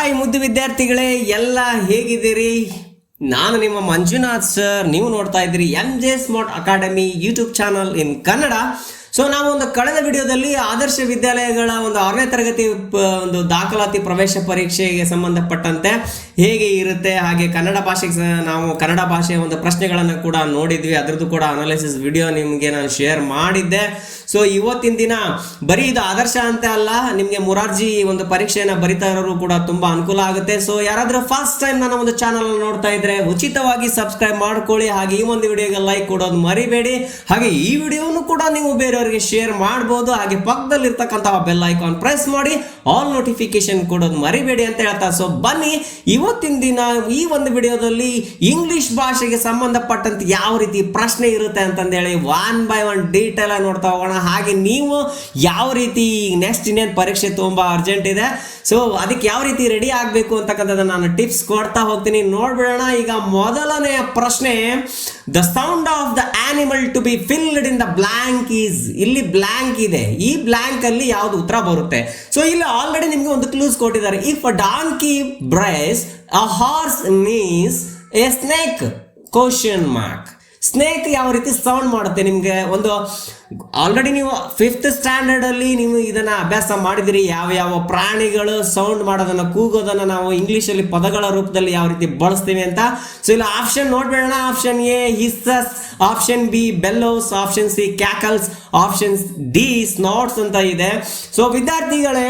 Hi ಮುದ್ದು ವಿದ್ಯಾರ್ಥಿಗಳೇ, ಎಲ್ಲ ಹೇಗಿದ್ದೀರಿ? ನಾನು ನಿಮ್ಮ ಮಂಜುನಾಥ್ ಸರ್. ನೀವು ನೋಡ್ತಾ ಇದ್ದೀರಿ MJ smart academy YouTube channel ಇನ್ ಕನ್ನಡ. ಸೊ ನಾವು ಒಂದು ಕಳೆದ ವಿಡಿಯೋದಲ್ಲಿ ಆದರ್ಶ ವಿದ್ಯಾಲಯಗಳ ಒಂದು 6ನೇ ತರಗತಿ ಒಂದು ದಾಖಲಾತಿ ಪ್ರವೇಶ ಪರೀಕ್ಷೆಗೆ ಸಂಬಂಧಪಟ್ಟಂತೆ ಹೇಗೆ ಇರುತ್ತೆ, ಹಾಗೆ ಕನ್ನಡ ಭಾಷೆಗೆ ನಾವು ಕನ್ನಡ ಭಾಷೆಯ ಒಂದು ಪ್ರಶ್ನೆಗಳನ್ನು ಕೂಡ ನೋಡಿದ್ವಿ. ಅದರದ್ದು ಕೂಡ ಅನಾಲಿಸಿಸ್ ವಿಡಿಯೋ ನಿಮಗೆ ನಾನು ಶೇರ್ ಮಾಡಿದ್ದೆ. ಸೊ ಇವತ್ತಿನ ದಿನ ಬರೀ ಇದು ಆದರ್ಶ ಅಂತ ಅಲ್ಲ, ನಿಮಗೆ ಮುರಾರ್ಜಿ ಒಂದು ಪರೀಕ್ಷೆಯನ್ನು ಬರಿತಾ ಇರೋರು ಕೂಡ ತುಂಬಾ ಅನುಕೂಲ ಆಗುತ್ತೆ. ಸೊ ಯಾರಾದರೂ ಫಸ್ಟ್ ಟೈಮ್ ನನ್ನ ಒಂದು ಚಾನಲ್ ನೋಡ್ತಾ ಇದ್ರೆ ಉಚಿತವಾಗಿ ಸಬ್ಸ್ಕ್ರೈಬ್ ಮಾಡ್ಕೊಳ್ಳಿ. ಹಾಗೆ ಈ ಒಂದು ವಿಡಿಯೋಗೆ ಲೈಕ್ ಕೊಡೋದು ಮರಿಬೇಡಿ. ಹಾಗೆ ಈ ವಿಡಿಯೋನು ಕೂಡ ನೀವು ಬೇರೆಯವರಿಗೆ ಶೇರ್ ಮಾಡಬಹುದು. ಹಾಗೆ ಪಕ್ಕದಲ್ಲಿ ಇರ್ತಕ್ಕಂತಹ ಬೆಲ್ ಐಕಾನ್ ಪ್ರೆಸ್ ಮಾಡಿ ಆಲ್ ನೋಟಿಫಿಕೇಶನ್ ಕೊಡೋದು ಮರಿಬೇಡಿ ಅಂತ ಹೇಳ್ತಾ, ಸೊ ಬನ್ನಿ ಇವತ್ತಿನ ದಿನ ಈ ಒಂದು ವಿಡಿಯೋದಲ್ಲಿ ಇಂಗ್ಲಿಷ್ ಭಾಷೆಗೆ ಸಂಬಂಧಪಟ್ಟಂತೆ ಯಾವ ರೀತಿ ಪ್ರಶ್ನೆ ಇರುತ್ತೆ ಅಂತಂದೇಳಿ ಒನ್ ಬೈ ಒನ್ ಡೀಟೇಲ್ ಆಗಿ ನೋಡ್ತಾ ಹೋಗೋಣ. ಹಾಗೆ ನೀವು ಯಾವ ರೀತಿ ನೆಕ್ಸ್ಟ್ ಇನ್ನೇನು ಪರೀಕ್ಷೆ ತುಂಬಾ ಅರ್ಜೆಂಟ್ ಇದೆ, ಸೊ ಅದಕ್ಕೆ ಯಾವ ರೀತಿ ರೆಡಿ ಆಗಬೇಕು ಅಂತಕ್ಕಂಥದ್ದನ್ನ ನಾನು ಟಿಪ್ಸ್ ಕೊಡ್ತಾ ಹೋಗ್ತೀನಿ. ನೋಡ್ಬಿಡೋಣ. ಈಗ ಮೊದಲನೆಯ ಪ್ರಶ್ನೆ, the sound of the animal to be filled in the blank is. ಇಲ್ಲಿ ಬ್ಲಾಂಕ್ ಇದೆ, ಈ ಬ್ಲಾಂಕ್ ಅಲ್ಲಿ ಯಾವ್ದು ಉತ್ತರ ಬರುತ್ತೆ? ಸೊ ಇಲ್ಲಿ ಆಲ್ರೆಡಿ ನಿಮ್ಗೆ ಒಂದು ಕ್ಲೂಸ್ ಕೊಟ್ಟಿದ್ದಾರೆ. If a donkey brays a horse neighs a snake question mark. Snake ಯಾವ ರೀತಿ ಸೌಂಡ್ ಮಾಡುತ್ತೆ ನಿಮಗೆ ಒಂದು ಆಲ್ರೆಡಿ ನೀವು 5th ಸ್ಟ್ಯಾಂಡರ್ಡ್ ಅಲ್ಲಿ ನೀವು ಇದನ್ನ ಅಭ್ಯಾಸ ಮಾಡಿದಿರಿ. ಯಾವ ಯಾವ ಪ್ರಾಣಿಗಳು ಸೌಂಡ್ ಮಾಡೋದನ್ನ, ಕೂಗೋದನ್ನ ನಾವು ಇಂಗ್ಲಿಷ್ ಅಲ್ಲಿ ಪದಗಳ ರೂಪದಲ್ಲಿ ಯಾವ ರೀತಿ ಬಳಸ್ತೀವಿ ಅಂತ. ಸೊ ಇಲ್ಲಿ ಆಪ್ಷನ್ ನೋಡ್ಬೇಡ. Option A hisses, option B bellows, option C cackles, option D snorts ಅಂತ ಇದೆ. ಸೊ ವಿದ್ಯಾರ್ಥಿಗಳೇ,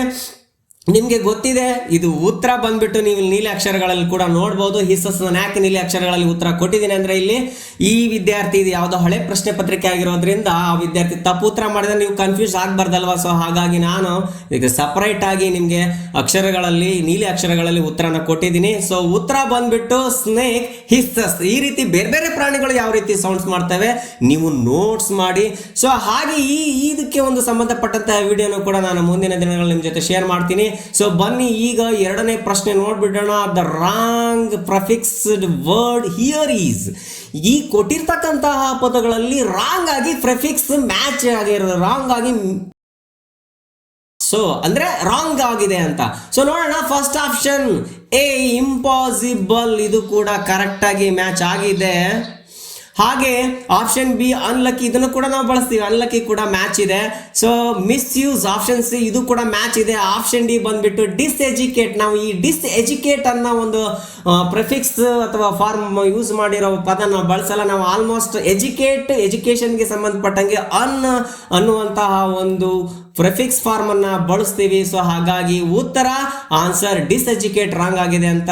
ನಿಮಗೆ ಗೊತ್ತಿದೆ ಇದು ಉತ್ತರ ಬಂದ್ಬಿಟ್ಟು ನೀವು ನೀಲಿ ಅಕ್ಷರಗಳಲ್ಲಿ ಕೂಡ ನೋಡ್ಬೋದು. ಹಿಸ್ಸಸ್ ನಾನು ಯಾಕೆ ನೀಲಿ ಅಕ್ಷರಗಳಲ್ಲಿ ಉತ್ತರ ಕೊಟ್ಟಿದ್ದೀನಿ ಅಂದ್ರೆ, ಇಲ್ಲಿ ಈ ವಿದ್ಯಾರ್ಥಿ ಇದು ಯಾವುದೋ ಹಳೆ ಪ್ರಶ್ನೆ ಪತ್ರಿಕೆ ಆಗಿರೋದ್ರಿಂದ ಆ ವಿದ್ಯಾರ್ಥಿ ತಪ್ಪು ಉತ್ತರ ಮಾಡಿದ್ರೆ ನೀವು ಕನ್ಫ್ಯೂಸ್ ಆಗಬಾರ್ದಲ್ವಾ. ಸೊ ಹಾಗಾಗಿ ನಾನು ಈಗ ಸಪರೇಟ್ ಆಗಿ ನಿಮಗೆ ಅಕ್ಷರಗಳಲ್ಲಿ ನೀಲಿ ಅಕ್ಷರಗಳಲ್ಲಿ ಉತ್ತರನ ಕೊಟ್ಟಿದ್ದೀನಿ. ಸೊ ಉತ್ತರ ಬಂದ್ಬಿಟ್ಟು ಸ್ನೇಕ್, ಹಿಸ್ಸಸ್. ಈ ರೀತಿ ಬೇರೆ ಬೇರೆ ಪ್ರಾಣಿಗಳು ಯಾವ ರೀತಿ ಸೌಂಡ್ಸ್ ಮಾಡ್ತವೆ ನೀವು ನೋಟ್ಸ್ ಮಾಡಿ. ಸೊ ಹಾಗೆ ಇದಕ್ಕೆ ಒಂದು ಸಂಬಂಧಪಟ್ಟಂತಹ ವಿಡಿಯೋನು ಕೂಡ ನಾನು ಮುಂದಿನ ದಿನಗಳಲ್ಲಿ ನಿಮ್ಮ ಜೊತೆ ಶೇರ್ ಮಾಡ್ತೀನಿ. ಸೊ ಬನ್ನಿ ಈಗ ಎರಡನೇ ಪ್ರಶ್ನೆ ನೋಡ್ಬಿಡೋಣ. The wrong prefixed word here is. ಈ ಕೊಟ್ಟಿರ್ತಕ್ಕಂತಹ ಪದಗಳಲ್ಲಿ ರಾಂಗ್ ಆಗಿ ಪ್ರೆಫಿಕ್ಸ್ ಮ್ಯಾಚ್ ಆಗಿರೋದು, ರಾಂಗ್ ಆಗಿ, ಸೊ ಅಂದ್ರೆ ರಾಂಗ್ ಆಗಿದೆ ಅಂತ. ಸೊ ನೋಡೋಣ. ಫಸ್ಟ್ ಆಪ್ಷನ್ ಎ ಇಂಪಾಸಿಬಲ್, ಇದು ಕೂಡ ಕರೆಕ್ಟ್ ಆಗಿ ಮ್ಯಾಚ್ ಆಗಿದೆ. ಹಾಗೆ ಆಪ್ಷನ್ ಬಿ ಅನ್ಲಕ್ಕಿ, ಇದನ್ನು ಕೂಡ ನಾವು ಬಳಸ್ತೀವಿ, ಅನ್ಲಕ್ಕಿ ಕೂಡ ಮ್ಯಾಚ್ ಇದೆ. ಸೊ ಮಿಸ್ಯೂಸ್, ಆಪ್ಷನ್ ಸಿ ಇದು ಕೂಡ ಮ್ಯಾಚ್ ಇದೆ. ಆಪ್ಷನ್ ಡಿ ಬಂದ್ಬಿಟ್ಟು ಡಿಸ್ಎಜುಕೇಟ್. ನಾವು ಈ ಡಿಸ್ಎಜುಕೇಟ್ ಅನ್ನೋ ಒಂದು ಪ್ರಿಫಿಕ್ಸ್ ಅಥವಾ ಫಾರ್ಮ್ ಯೂಸ್ ಮಾಡಿರೋ ಪದ ನಾವು ಬಳಸಲ್ಲ. ನಾವು ಆಲ್ಮೋಸ್ಟ್ ಎಜುಕೇಶನ್ಗೆ ಸಂಬಂಧಪಟ್ಟಂಗೆ ಅನ್ನುವಂತಹ ಒಂದು ಪ್ರಿಫಿಕ್ಸ್ ಫಾರ್ಮ್ ಅನ್ನ ಬಳಸ್ತೀವಿ. ಸೊ ಹಾಗಾಗಿ ಉತ್ತರ ಆನ್ಸರ್ ಡಿಸ್ಎಜುಕೇಟ್ ರಾಂಗ್ ಆಗಿದೆ ಅಂತ.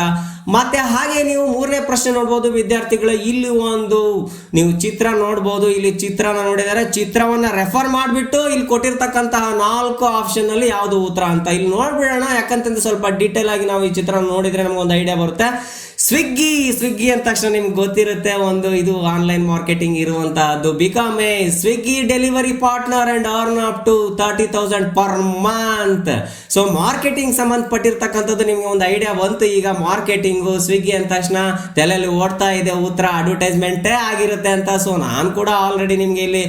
ಮತ್ತೆ ಹಾಗೆ ನೀವು ಮೂರನೇ ಪ್ರಶ್ನೆ ನೋಡ್ಬೋದು ವಿದ್ಯಾರ್ಥಿಗಳು. ಇಲ್ಲಿ ಒಂದು ನೀವು ಚಿತ್ರ ನೋಡ್ಬೋದು. ಇಲ್ಲಿ ಚಿತ್ರನ ನೋಡಿದರೆ ಚಿತ್ರವನ್ನ ರೆಫರ್ ಮಾಡಿಬಿಟ್ಟು ಇಲ್ಲಿ ಕೊಟ್ಟಿರ್ತಕ್ಕಂತಹ 4 ಆಪ್ಷನ್ ಅಲ್ಲಿ ಯಾವುದು ಉತ್ತರ ಅಂತ ಇಲ್ಲಿ ನೋಡ್ಬಿಡೋಣ. ಯಾಕಂತಂದ್ರೆ ಸ್ವಲ್ಪ ಡೀಟೇಲ್ ಆಗಿ ನಾವು ಈ ಚಿತ್ರ ನೋಡಿದ್ರೆ ನಮ್ಗೊಂದು ಐಡಿಯಾ ಬರುತ್ತೆ. ಸ್ವಿಗ್ಗಿ ಅಂದ ತಕ್ಷಣ ನಿಮ್ಗೆ ಗೊತ್ತಿರುತ್ತೆ, ಒಂದು ಇದು ಆನ್ಲೈನ್ ಮಾರ್ಕೆಟಿಂಗ್ ಇರುವಂತಹದ್ದು. Become a Swiggy delivery partner and earn up to 30,000 per month. So marketing ಸಂಬಂಧಪಟ್ಟಿರ್ತಕ್ಕಂಥದ್ದು ನಿಮ್ಗೆ ಒಂದು ಐಡಿಯಾ ಬಂತು. ಈಗ ಮಾರ್ಕೆಟಿಂಗು ಸ್ವಿಗ್ಗಿ ಅಂದ ತಕ್ಷಣ ತಲೆಯಲ್ಲಿ ಓಡ್ತಾ ಇದೆ ಉತ್ತರ ಅಡ್ವರ್ಟೈಸ್ಮೆಂಟೇ ಆಗಿರುತ್ತೆ ಅಂತ. ಸೊ ನಾನು ಕೂಡ ಆಲ್ರೆಡಿ ನಿಮ್ಗೆ ಇಲ್ಲಿ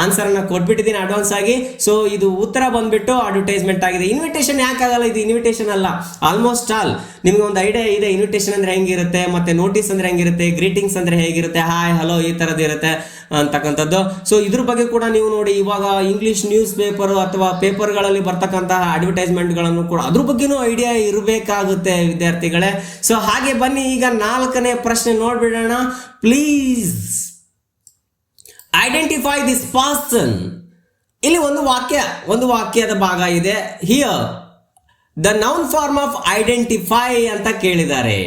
ಆನ್ಸರ್ ಅನ್ನ ಕೊಟ್ಬಿಟ್ಟಿದ್ದೀನಿ ಅಡ್ವಾನ್ಸ್ ಆಗಿ. ಸೊ ಇದು ಉತ್ತರ ಬಂದ್ಬಿಟ್ಟು ಅಡ್ವರ್ಟೈಸ್ಮೆಂಟ್ ಆಗಿದೆ. ಇನ್ವಿಟೇಷನ್ ಯಾಕಾಗಲ್ಲ? ಇದು ಇನ್ವಿಟೇಷನ್ ಅಲ್ಲ. ಆಲ್ಮೋಸ್ಟ್ ಆಲ್ ನಿಮ್ಗೆ ಒಂದು ಐಡಿಯಾ ಇದೆ ಇನ್ವಿಟೇಷನ್ ಅಂದ್ರೆ ಹೆಂಗಿರುತ್ತೆ, ಮತ್ತೆ ನೋಟಿಸ್ ಅಂದ್ರೆ ಹೆಂಗಿರುತ್ತೆ, ಗ್ರೀಟಿಂಗ್ಸ್ ಅಂದ್ರೆ ಹೇಗಿರುತ್ತೆ, ಹಾಯ್ ಹಲೋ ಈ ತರದ್ದು ಇರುತ್ತೆ ಅಂತಕ್ಕಂಥದ್ದು. ಸೊ ಇದ್ರ ಬಗ್ಗೆ ಕೂಡ ನೀವು ನೋಡಿ, ಇವಾಗ ಇಂಗ್ಲಿಷ್ ನ್ಯೂಸ್ ಪೇಪರ್ ಅಥವಾ ಪೇಪರ್ಗಳಲ್ಲಿ ಬರ್ತಕ್ಕಂತಹ ಅಡ್ವರ್ಟೈಸ್ಮೆಂಟ್ಗಳನ್ನು ಕೂಡ ಅದ್ರ ಬಗ್ಗೆನೂ ಐಡಿಯಾ ಇರಬೇಕಾಗುತ್ತೆ ವಿದ್ಯಾರ್ಥಿಗಳೇ. ಸೊ ಹಾಗೆ ಬನ್ನಿ ಈಗ 4ನೇ ಪ್ರಶ್ನೆ ನೋಡ್ಬಿಡೋಣ. Please identify this person. ಇಲ್ಲಿ ಒಂದು ವಾಕ್ಯದ ಭಾಗ ಇದೆ. Here the noun form of identify ಅಂತ ಕೇಳಿದ್ದಾರೆ.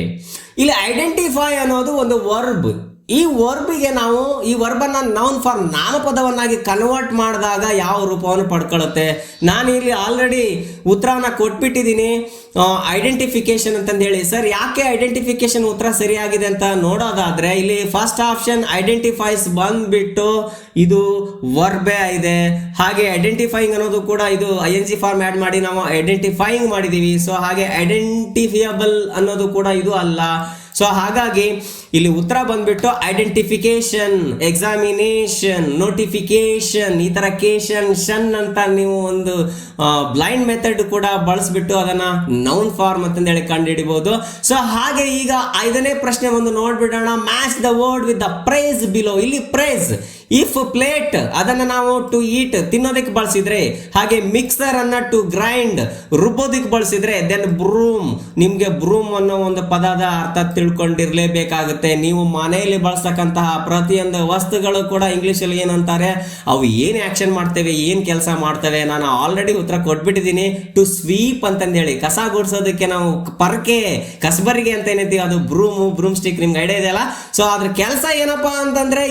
ಇಲ್ಲಿ ಐಡೆಂಟಿಫೈ ಅನ್ನೋದು ಒಂದು ವರ್ಬ್. ಈ ವರ್ಬಿಗೆ ನಾವು ಈ ವರ್ಬನ್ನ ನೌನ್ ಫಾರ್ಮ್ ನಾಮಪದವನ್ನಾಗಿ ಕನ್ವರ್ಟ್ ಮಾಡಿದಾಗ ಯಾವ ರೂಪವನ್ನು ಪಡ್ಕೊಳ್ಳುತ್ತೆ? ನಾನು ಇಲ್ಲಿ ಆಲ್ರೆಡಿ ಉತ್ತರನ ಕೊಟ್ಬಿಟ್ಟಿದ್ದೀನಿ, ಐಡೆಂಟಿಫಿಕೇಶನ್ ಅಂತಂದು ಹೇಳಿ. ಸರ್ ಯಾಕೆ ಐಡೆಂಟಿಫಿಕೇಶನ್ ಉತ್ತರ ಸರಿಯಾಗಿದೆ ಅಂತ ನೋಡೋದಾದ್ರೆ, ಇಲ್ಲಿ ಫಸ್ಟ್ ಆಪ್ಷನ್ ಐಡೆಂಟಿಫೈಸ್ ಬಂದ್ಬಿಟ್ಟು ಇದು ವರ್ಬೇ ಇದೆ. ಹಾಗೆ ಐಡೆಂಟಿಫೈಯಿಂಗ್ ಅನ್ನೋದು ಕೂಡ ಇದು ING ಫಾರ್ಮ್ ಆ್ಯಡ್ ಮಾಡಿ ನಾವು ಐಡೆಂಟಿಫೈಯಿಂಗ್ ಮಾಡಿದ್ದೀವಿ. ಸೊ ಹಾಗೆ ಐಡೆಂಟಿಫಿಯಬಲ್ ಅನ್ನೋದು ಕೂಡ ಇದು ಅಲ್ಲ. ಸೊ ಹಾಗಾಗಿ ಇಲ್ಲಿ ಉತ್ತರ ಬಂದ್ಬಿಟ್ಟು ಐಡೆಂಟಿಫಿಕೇಶನ್, ಎಕ್ಸಾಮಿನೇಷನ್, ನೋಟಿಫಿಕೇಶನ್, ಈ ತರ ಕೇಶನ್ ಶನ್ ಅಂತ ನೀವು ಒಂದು ಬ್ಲೈಂಡ್ ಮೆಥಡ್ ಕೂಡ ಬಳಸ್ಬಿಟ್ಟು ಅದನ್ನ ನೌನ್ ಫಾರ್ಮ್ ಅಂತಂದೇಳಿ ಕಂಡುಹಿಡಿಬಹುದು. ಸೊ ಹಾಗೆ ಈಗ 5ನೇ ಪ್ರಶ್ನೆ ಒಂದು ನೋಡ್ಬಿಡೋಣ. Match the word with the phrase below. ಇಲ್ಲಿ ಪ್ರೇಸ್, ಇಫ್ ಪ್ಲೇಟ್ ಅದನ್ನ ನಾವು ಟು ಈಟ್ ತಿನ್ನೋದಕ್ಕೆ ಬಳಸಿದ್ರೆ, ಹಾಗೆ ಮಿಕ್ಸರ್ ಅನ್ನ ಟು ಗ್ರೈಂಡ್ ರುಬ್ಬೋದಕ್ಕೆ ಬಳಸಿದ್ರೆ, ದೆನ್ ಬ್ರೂಮ್. ನಿಮ್ಗೆ ಬ್ರೂಮ್ ಅನ್ನೋ ಒಂದು ಪದದ ಅರ್ಥ ತಿಳ್ಕೊಂಡಿರ್ಲೇಬೇಕಾಗುತ್ತೆ. ನೀವು ಮನೆಯಲ್ಲಿ ಬಳಸ್ತಕ್ಕಂತಹ ಪ್ರತಿಯೊಂದು ವಸ್ತುಗಳು ಕೂಡ ಇಂಗ್ಲಿಷ್ ಅಲ್ಲಿ ಏನಂತಾರೆ, ಅವು ಏನ್ ಆಕ್ಷನ್ ಮಾಡ್ತೇವೆ, ಏನ್ ಕೆಲಸ ಮಾಡ್ತೇವೆ, ನಾನು ಆಲ್ರೆಡಿ ಉತ್ತರ ಕೊಟ್ಬಿಟ್ಟಿದ್ದೀನಿ. ಟು ಸ್ವೀಪ್ ಅಂತಂದೇಳಿ ಕಸ ಗುಡಿಸೋದಕ್ಕೆ ನಾವು ಪರಕೆ, ಕಸಬರಿಗೆ ಅಂತ ಏನಿದ್ದೀವಿ ಅದು ಬ್ರೂಮ್ ಸ್ಟಿಕ್, ನಿಮ್ಗೆ ಐಡಿಯಾ ಇದೆಯಲ್ಲ. ಸೊ ಅದ್ರ ಕೆಲಸ ಏನಪ್ಪಾ ಅಂತಂದ್ರೆ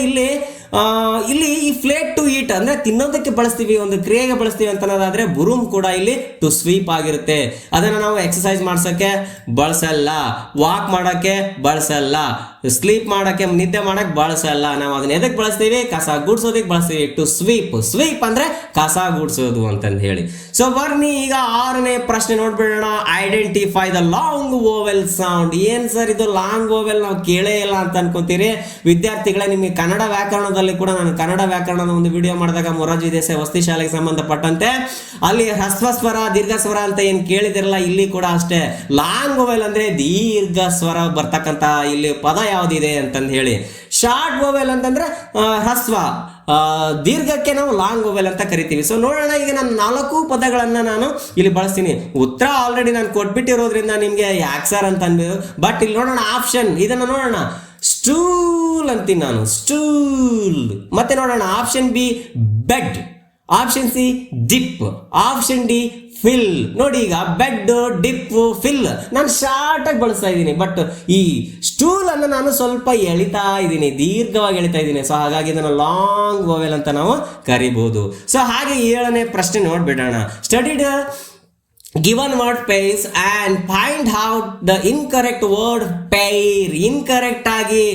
ಇಲ್ಲಿ ಈ ಫ್ಲೇಟ್ ಟು ಈಟ್ ಅಂದ್ರೆ ತಿನ್ನೋದಕ್ಕೆ ಬಳಸ್ತೀವಿ, ಒಂದು ಕ್ರಿಯೆಗೆ ಬಳಸ್ತೀವಿ ಅಂತ ಅನ್ನೋದಾದ್ರೆ ಬ್ರೂಮ್ ಕೂಡ ಇಲ್ಲಿ ಟು ಸ್ವೀಪ್ ಆಗಿರುತ್ತೆ. ಅದನ್ನ ನಾವು ಎಕ್ಸರ್ಸೈಸ್ ಮಾಡ್ಸಕ್ಕೆ ಬಳಸಲ್ಲ, ವಾಕ್ ಮಾಡಕ್ಕೆ ಬಳಸಲ್ಲ, ಸ್ಲೀಪ್ ಮಾಡಕ್ಕೆ, ನಿದ್ದೆ ಮಾಡಕ್ ಬಳಸಲ್ಲ. ನಾವು ಅದನ್ನ ಎದಕ್ಕೆ ಬಳಸ್ತೀವಿ, ಕಸ ಗುಡ್ಸೋದಕ್ಕೆ ಬಳಸ್ತೀವಿ. ಟು ಸ್ವೀಪ್ ಅಂದ್ರೆ ಕಸ ಗುಡ್ಸೋದು ಅಂತಂದು ಹೇಳಿ. ಸೊ ಬರ್ನಿ ಈಗ 6ನೇ ಪ್ರಶ್ನೆ ನೋಡ್ಬಿಡೋಣ. Identify the long vowel sound. ಏನ್ ಸರ್ ಇದು ಲಾಂಗ್ ವೋವೆಲ್, ನಾವು ಕೇಳೇ ಇಲ್ಲ ಅಂತ ಅನ್ಕೊಂತೀರಿ ವಿದ್ಯಾರ್ಥಿಗಳೇ. ನಿಮಗೆ ಕನ್ನಡ ವ್ಯಾಕರಣದಲ್ಲಿ ಕೂಡ ನಾನು ಕನ್ನಡ ವ್ಯಾಕರಣದ ಒಂದು ವಿಡಿಯೋ ಮಾಡಿದಾಗ ಮೊರಾರ್ಜಿ ದೇಸಾಯಿ ವಸತಿ ಶಾಲೆಗೆ ಸಂಬಂಧಪಟ್ಟಂತೆ ಅಲ್ಲಿ ಹ್ರಸ್ವ ಸ್ವರ, ದೀರ್ಘ ಸ್ವರ ಅಂತ ಏನ್ ಕೇಳಿದಿರಲ್ಲ, ಇಲ್ಲಿ ಕೂಡ ಅಷ್ಟೇ. ಲಾಂಗ್ ವೋವೆಲ್ ಅಂದ್ರೆ ದೀರ್ಘ ಸ್ವರ ಬರ್ತಕ್ಕಂತ ಇಲ್ಲಿ ಪದ ಯಾವ್ದಿದೆ ಅಂತಂದು ಹೇಳಿ. ಶಾರ್ಟ್ ವೋವೆಲ್ ಅಂತಂದ್ರೆ ಹ್ರಸ್ವ, ದೀರ್ಘಕ್ಕೆ ನಾವು ಲಾಂಗ್ ವೋವೆಲ್ ಅಂತ ಕರಿತೀವಿ. ಸೊ ನೋಡೋಣ, ಈಗ ನಾನು 4 ಪದಗಳನ್ನ ನಾನು ಇಲ್ಲಿ ಬಳಸ್ತೀನಿ. ಉತ್ತರ ಆಲ್ರೆಡಿ ನಾನು ಕೊಟ್ಬಿಟ್ಟಿರೋದ್ರಿಂದ ನಿಮ್ಗೆ ಯಾಕೆ ಸರ್ ಅಂತ ಅನ್ಬೋದು. ಬಟ್ ಇಲ್ಲಿ ನೋಡೋಣ ಆಪ್ಷನ್, ಇದನ್ನ ನೋಡೋಣ. ಸ್ಟೂಲ್ ಅಂತೀನಿ ನಾನು, ಸ್ಟೂಲ್. ಮತ್ತೆ ನೋಡೋಣ option B bed, option C dip, option D fill. ನೋಡಿ ಈಗ ಬೆಡ್, ಡಿಪ್, ಫಿಲ್ ನಾನು ಶಾರ್ಟ್ ಆಗಿ ಬಳಸ್ತಾ ಇದ್ದೀನಿ. ಬಟ್ ಈ ಸ್ಟೂಲ್ ಅನ್ನು ನಾನು ಸ್ವಲ್ಪ ಎಳಿತಾ ಇದ್ದೀನಿ, ದೀರ್ಘವಾಗಿ ಎಳಿತಾ ಇದ್ದೀನಿ. ಸೊ ಹಾಗಾಗಿ ಇದನ್ನು ಲಾಂಗ್ ವೋವೆಲ್ ಅಂತ ನಾವು ಕರಿಬಹುದು. ಸೊ ಹಾಗೆ 7ನೇ ಪ್ರಶ್ನೆ ನೋಡ್ಬಿಡೋಣ. Studied given word pairs and find out the incorrect word pair. Incorrect ಆಗಿ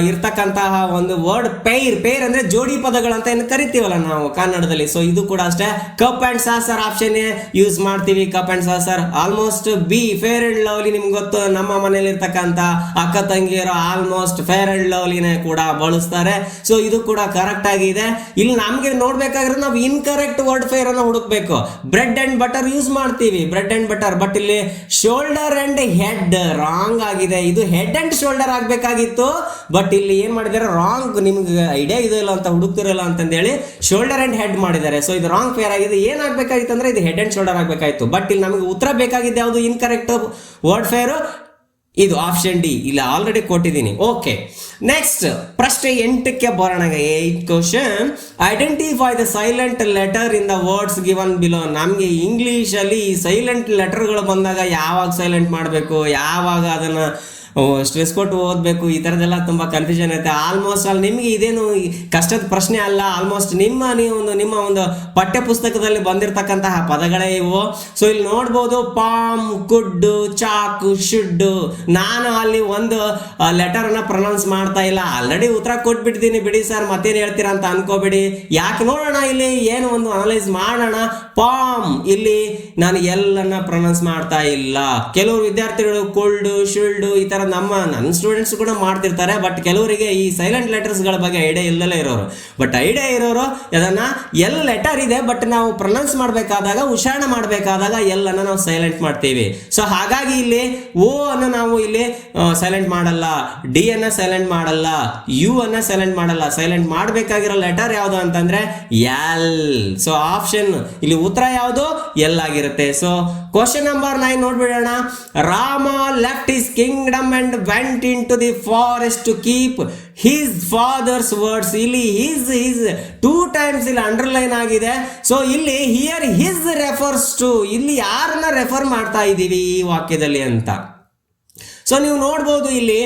ಇರ್ತಕ್ಕಂತಹ ಒಂದು ವರ್ಡ್ ಪೇರ್ ಅಂದ್ರೆ ಜೋಡಿ ಪದಗಳಂತ ಏನು ಕರಿತೀವಲ್ಲ ನಾವು ಕನ್ನಡದಲ್ಲಿ. ಸೊ ಇದು ಕೂಡ ಅಷ್ಟೇ. Cup and saucer option A use ಮಾಡ್ತೀವಿ, cup and saucer. Almost B Fair and Lovely, ನಿಮ್ಗೆ ಗೊತ್ತು ನಮ್ಮ ಮನೇಲಿ ಇರ್ತಕ್ಕಂಥ ಅಕ್ಕ ತಂಗಿಯರು ಆಲ್ಮೋಸ್ಟ್ ಫೇರ್ ಅಂಡ್ ಲವ್ಲಿನೇ ಕೂಡ ಬಳಸ್ತಾರೆ. ಸೊ ಇದು ಕೂಡ ಕರೆಕ್ಟ್ ಆಗಿದೆ. ಇಲ್ಲಿ ನಮ್ಗೆ ನೋಡ್ಬೇಕಾದ್ರೆ ನಾವು ಇನ್ಕರೆಕ್ಟ್ ವರ್ಡ್ ಪೇರ್ ಅನ್ನ ಹುಡುಕ್ಬೇಕು. ಬ್ರೆಡ್ ಅಂಡ್ ಬಟರ್ ಯೂಸ್ ಮಾಡ್ತೀವಿ, ಬ್ರೆಡ್ ಅಂಡ್ ಬಟರ್. ಬಟ್ ಇಲ್ಲಿ ಶೋಲ್ಡರ್ ಅಂಡ್ ಹೆಡ್ ರಾಂಗ್ ಆಗಿದೆ. ಇದು ಹೆಡ್ ಅಂಡ್ ಶೋಲ್ಡರ್ ಆಗ್ಬೇಕಾಗಿತ್ತು, ಬಟ್ ಇಲ್ಲಿ ಏನ್ ಮಾಡಿದ್ದಾರೆ ರಾಂಗ್. ನಿಮ್ಗೆ ಐಡಿಯಾ ಇದೆಯಲ್ಲ ಅಂತ ಹುಡುಕ್ತಿರಲ್ಲ ಅಂತಂದೇಳಿ ಶೋಲ್ಡರ್ ಅಂಡ್ ಹೆಡ್ ಮಾಡಿದ್ದಾರೆ. ಸೊ ಇದು ರಾಂಗ್ ಪೇರ್ ಆಗಿದೆ. ಏನಾಗಬೇಕಾಗಿತ್ತು ಅಂದ್ರೆ ಇದು ಹೆಡ್ ಅಂಡ್ ಶೋಲ್ಡರ್ ಆಗಬೇಕಾಗಿತ್ತು. ಬಟ್ ಇಲ್ಲಿ ನಮಗೆ ಉತ್ತರ ಬೇಕಾಗಿದ್ದು ಯಾವುದು, ಇನ್ಕರೆಕ್ಟ್ ವರ್ಡ್ ಪೇರ್, ಇದು ಆಪ್ಷನ್ ಡಿ. ಇಲ್ಲಿ ಆಲ್ರೆಡಿ ಕೊಟ್ಟಿದ್ದೀನಿ. ಓಕೆ, ನೆಕ್ಸ್ಟ್ ಪ್ರಶ್ನೆ 8ಕ್ಕೆ ಬರೋಣ. 8 question. Identify the silent letter in the words given below. ನಮ್ಗೆ ಇಂಗ್ಲಿಷ್ ಅಲ್ಲಿ ಸೈಲೆಂಟ್ ಲೆಟರ್ಗಳು ಬಂದಾಗ ಯಾವಾಗ ಸೈಲೆಂಟ್ ಮಾಡಬೇಕು, ಯಾವಾಗ ಅದನ್ನ ಸ್ಟ್ರೆಸ್ ಕೊಟ್ಟು ಓದಬೇಕು, ಈ ಥರದ್ದೆಲ್ಲ ತುಂಬ ಕನ್ಫ್ಯೂಷನ್ ಇರುತ್ತೆ. ಆಲ್ಮೋಸ್ಟ್ ಅಲ್ಲಿ ನಿಮಗೆ ಇದೇನು ಕಷ್ಟದ ಪ್ರಶ್ನೆ ಅಲ್ಲ. ಆಲ್ಮೋಸ್ಟ್ ನಿಮ್ಮ ಒಂದು ಪಠ್ಯ ಪುಸ್ತಕದಲ್ಲಿ ಬಂದಿರತಕ್ಕಂತಹ ಪದಗಳೇ ಇವು. ಸೊ ಇಲ್ಲಿ ನೋಡ್ಬೋದು ಪಾಮ್, ಕುಡ್, ಚಾಕ್, ಶುಡ್. ನಾನು ಅಲ್ಲಿ ಒಂದು ಲೆಟರ್ ಅನ್ನ ಪ್ರೊನೌನ್ಸ್ ಮಾಡ್ತಾ ಇಲ್ಲ, ಆಲ್ರೆಡಿ ಉತ್ತರ ಕೊಟ್ಬಿಟ್ಟಿದ್ದೀನಿ. ಬಿಡಿ ಸರ್ ಮತ್ತೇನು ಹೇಳ್ತೀರಾ ಅಂತ ಅನ್ಕೋಬೇಡಿ. ಯಾಕೆ ನೋಡೋಣ, ಇಲ್ಲಿ ಏನು ಒಂದು ಅನಲೈಸ್ ಮಾಡೋಣ. ಪಾಮ್, ಇಲ್ಲಿ ನಾನು ಎಲ್ಲನ್ನ ಪ್ರೊನೌನ್ಸ್ ಮಾಡ್ತಾ ಇಲ್ಲ. ಕೆಲವರು ವಿದ್ಯಾರ್ಥಿಗಳು ಕುಲ್ಡ್, ಶುಲ್ಡ್ ಈ ತರ ನನ್ನ ಸ್ಟೂಡೆಂಟ್ಸ್ ಕೂಡ ಮಾಡ್ತಿರ್ತಾರೆ. ಬಟ್ ಕೆಲವರಿಗೆ ಈ ಸೈಲೆಂಟ್ ಲೆಟರ್ಸ್ ಗಳ ಬಗ್ಗೆ ಐಡಿಯಾ ಇಲ್ಲಲೇ ಇರೋರು. ಬಟ್ ಐಡಿಯಾ ಇರೋರು ಅದನ್ನ ಎಲ್ ಲೆಟರ್ ಇದೆ, ಬಟ್ ನಾವು ಪ್ರೊನೌನ್ಸ್ ಮಾಡಬೇಕಾದಾಗ, ಉಚ್ಚಾರಣೆ ಮಾಡಬೇಕಾದಾಗ ಎಲ್ ಅನ್ನ ನಾವು ಸೈಲೆಂಟ್ ಮಾಡ್ತೀವಿ. ಸೊ ಹಾಗಾಗಿ ಇಲ್ಲಿ ಓ ಅನ್ನ ನಾವು ಇಲ್ಲಿ ಸೈಲೆಂಟ್ ಮಾಡಲ್ಲ, ಡಿ ಅನ್ನ ಸೈಲೆಂಟ್ ಮಾಡಲ್ಲ, ಯು ಅನ್ನ ಸೈಲೆಂಟ್ ಮಾಡಲ್ಲ. ಸೈಲೆಂಟ್ ಮಾಡಬೇಕಾಗಿರೋ ಲೆಟರ್ ಯಾವುದು ಅಂತಂದ್ರೆ ಎಲ್. ಸೊ ಆಪ್ಷನ್ ಇಲ್ಲಿ ಉತ್ತರ ಯಾವುದು, ಎಲ್ ಆಗಿರುತ್ತೆ. ಸೊ ಕ್ವಶನ್ ನಂಬರ್ 9 ನೋಡ್ಬಿಡೋಣ. Rama left his kingdom and went into the forest to keep his father's words. ಇಲ್ಲಿ his 2 times ಇಲ್ಲಿ ಅಂಡರ್ಲೈನ್ ಆಗಿದೆ. ಸೊ ಇಲ್ಲಿ ಹಿಯರ್ his refers to, ಇಲ್ಲಿ ಯಾರನ್ನ ರೆಫರ್ ಮಾಡ್ತಾ ಇದ್ದೀವಿ ಈ ವಾಕ್ಯದಲ್ಲಿ ಅಂತ. ಸೊ ನೀವು ನೋಡ್ಬೋದು ಇಲ್ಲಿ